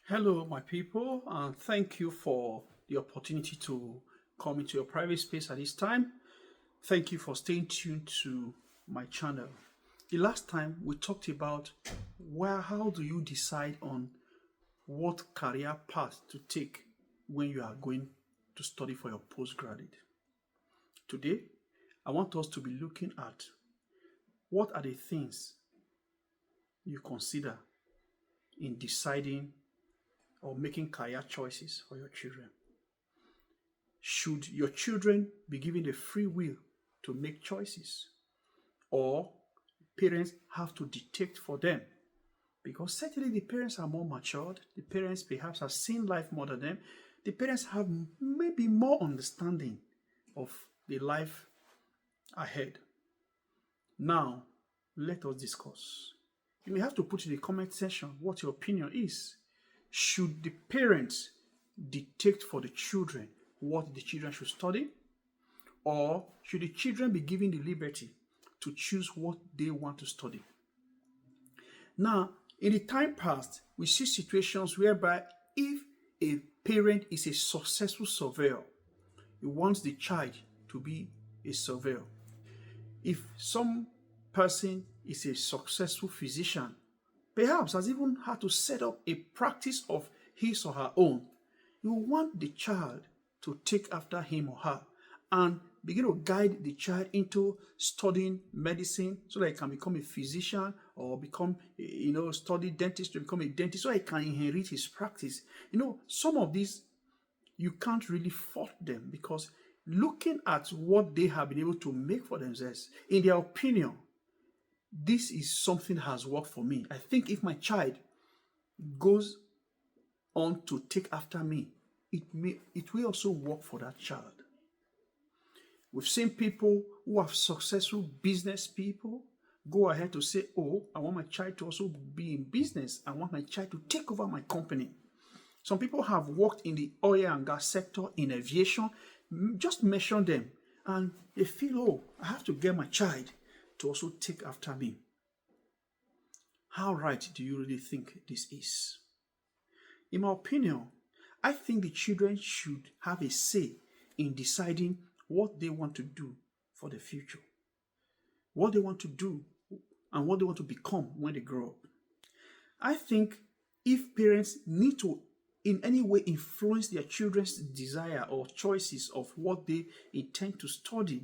Hello, my people, and thank you for the opportunity to come into your private space at this time. Thank you for staying tuned to my channel. The last time we talked about how do you decide on what career path to take when you are going to study for your postgraduate. Today, I want us to be looking at what are the things you consider in deciding or making career choices for your children. Should your children be given the free will to make choices, or parents have to dictate for them? Because certainly the parents are more matured, the parents perhaps have seen life more than them, the parents have maybe more understanding of the life ahead. Now, let us discuss. You may have to put in the comment section what your opinion is. Should the parents dictate for the children what the children should study? Or should the children be given the liberty to choose what they want to study? Now, in the time past, we see situations whereby if a parent is a successful surveyor, he wants the child to be a surveyor. If some person is a successful physician, perhaps has even had to set up a practice of his or her own, you want the child to take after him or her and begin to guide the child into studying medicine so that he can become a physician or become, study dentistry, become a dentist so he can inherit his practice. Some of these you can't really fault them because looking at what they have been able to make for themselves, in their opinion, this is something that has worked for me. I think if my child goes on to take after me, it will also work for that child. We've seen people who are successful business people go ahead to say, oh, I want my child to also be in business. I want my child to take over my company. Some people have worked in the oil and gas sector, in aviation. Just mention them and they feel, oh, I have to get my child to also take after me. How right do you really think this is? In my opinion, I think the children should have a say in deciding what they want to do for the future, what they want to do, and what they want to become when they grow up. I think if parents need to in any way influence their children's desire or choices of what they intend to study,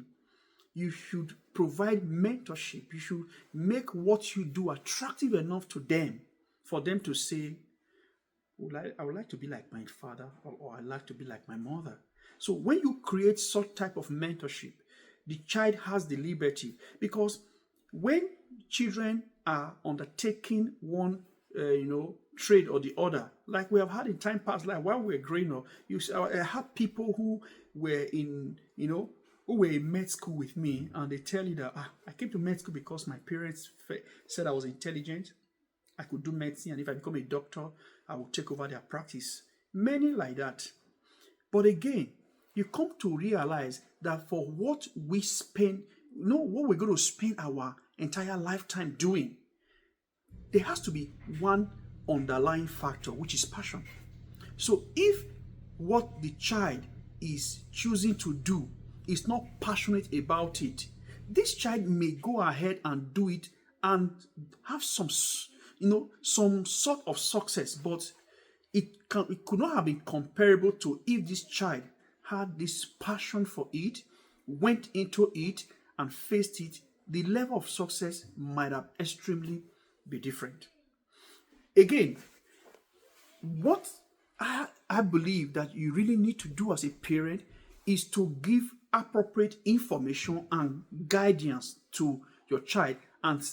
you should provide mentorship. You should make what you do attractive enough to them for them to say, I would like to be like my father, or I like to be like my mother. So when you create such type of mentorship, the child has the liberty, because when children are undertaking one, trade or the other, like we have had in time past, like while we were growing up, I had people who were who were in med school with me, and they tell you that I came to med school because my parents said I was intelligent, I could do medicine, and if I become a doctor, I will take over their practice. Many like that. But again, you come to realize that for what we spend, what we're going to spend our entire lifetime doing, there has to be one underlying factor, which is passion. So if what the child is choosing to do is not passionate about it, this child may go ahead and do it and have some sort of success, but it could not have been comparable to if this child had this passion for it, went into it and faced it. The level of success might have extremely be different. Again, what I believe that you really need to do as a parent is to give appropriate information and guidance to your child, and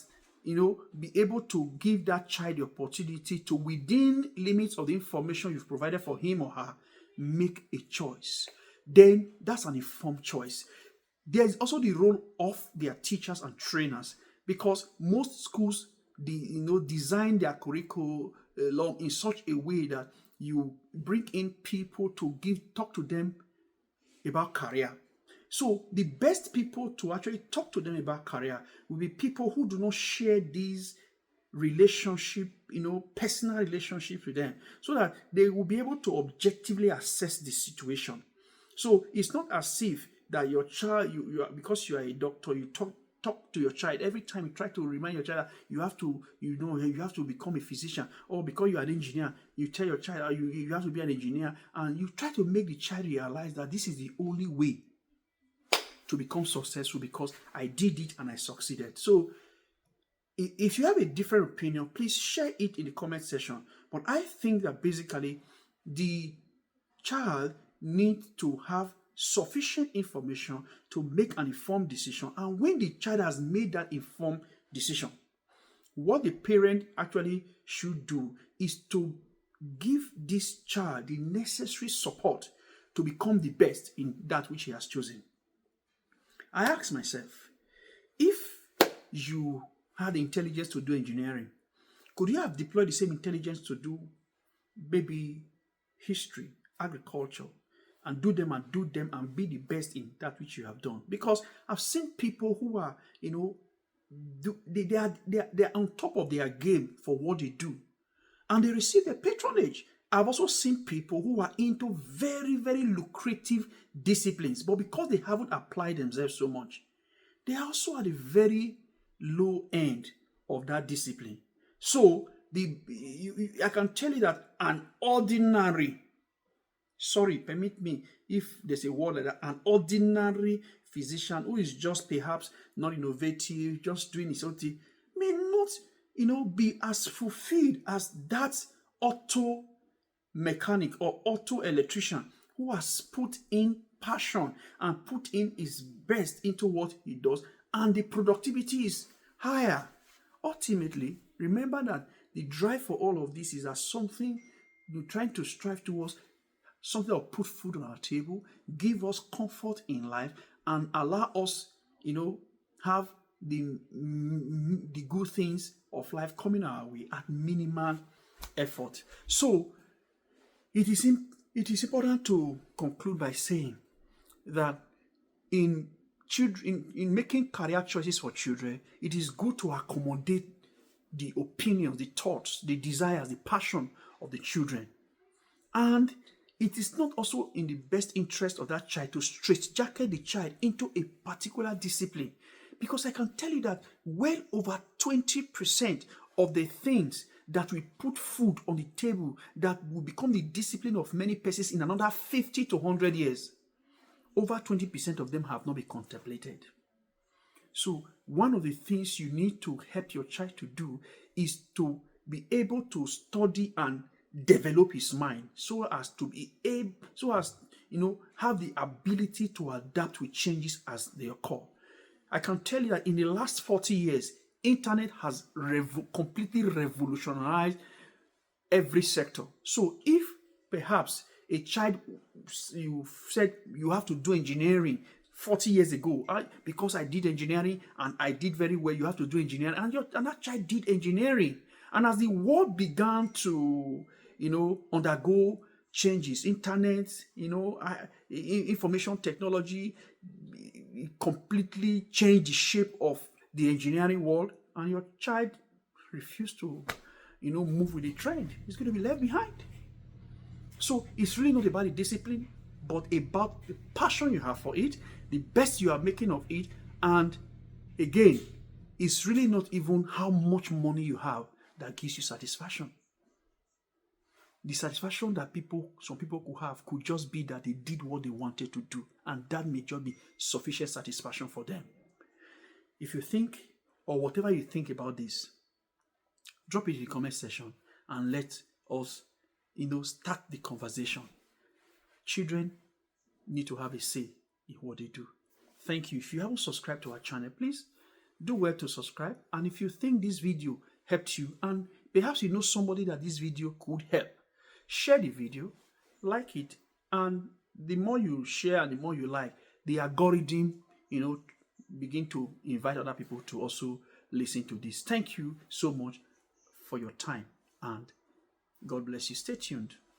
be able to give that child the opportunity to, within limits of the information you've provided for him or her, make a choice. Then that's an informed choice. There is also the role of their teachers and trainers, because most schools design their curriculum in such a way that you bring in people to talk to them about career. So the best people to actually talk to them about career will be people who do not share these relationship, personal relationships with them, so that they will be able to objectively assess the situation. So it's not as if that your child, because you are a doctor, you talk to your child every time. You try to remind your child that you have to, you have to become a physician, or because you are an engineer, you tell your child you have to be an engineer, and you try to make the child realize that this is the only way to become successful because I did it and I succeeded. So if you have a different opinion, please share it in the comment section. But I think that basically the child needs to have sufficient information to make an informed decision. And when the child has made that informed decision, what the parent actually should do is to give this child the necessary support to become the best in that which he has chosen. I ask myself, if you had the intelligence to do engineering, could you have deployed the same intelligence to do maybe history, agriculture, and do them and be the best in that which you have done? Because I've seen people who are, they are on top of their game for what they do, and they receive their patronage. I've also seen people who are into very, very lucrative disciplines, but because they haven't applied themselves so much, they are also at the very low end of that discipline. So I can tell you that an ordinary, permit me if there's a word like that, an ordinary physician who is just perhaps not innovative, just doing his own thing, may not, be as fulfilled as that auto mechanic or auto electrician who has put in passion and put in his best into what he does, and the productivity is higher. Ultimately, remember that the drive for all of this is as something you're trying to strive towards, something that will put food on our table, give us comfort in life, and allow us, have the good things of life coming our way at minimal effort. So it is important to conclude by saying that in making career choices for children, it is good to accommodate the opinions, the thoughts, the desires, the passion of the children. And it is not also in the best interest of that child to straitjacket the child into a particular discipline. Because I can tell you that well over 20% of the things that will put food on the table, that will become the discipline of many persons in another 50 to 100 years, over 20% of them have not been contemplated. So one of the things you need to help your child to do is to be able to study and develop his mind so as have the ability to adapt with changes as they occur. I can tell you that in the last 40 years, internet has completely revolutionized every sector. So if perhaps a child, you said you have to do engineering 40 years ago, because I did engineering and I did very well, you have to do engineering, and that child did engineering. And as the world began to, undergo changes, internet, information technology completely changed the shape of the engineering world, and your child refused to, move with the trend, he's going to be left behind. So it's really not about the discipline, but about the passion you have for it, the best you are making of it. And again, it's really not even how much money you have that gives you satisfaction. The satisfaction that some people could have could just be that they did what they wanted to do, and that may just be sufficient satisfaction for them. If you think, or whatever you think about this, drop it in the comment section and let us, start the conversation. Children need to have a say in what they do. Thank you. If you haven't subscribed to our channel, please do well to subscribe. And if you think this video helped you, and perhaps you know somebody that this video could help, share the video, like it, and the more you share and the more you like, the algorithm, begin to invite other people to also listen to this. Thank you so much for your time, and God bless you. Stay tuned.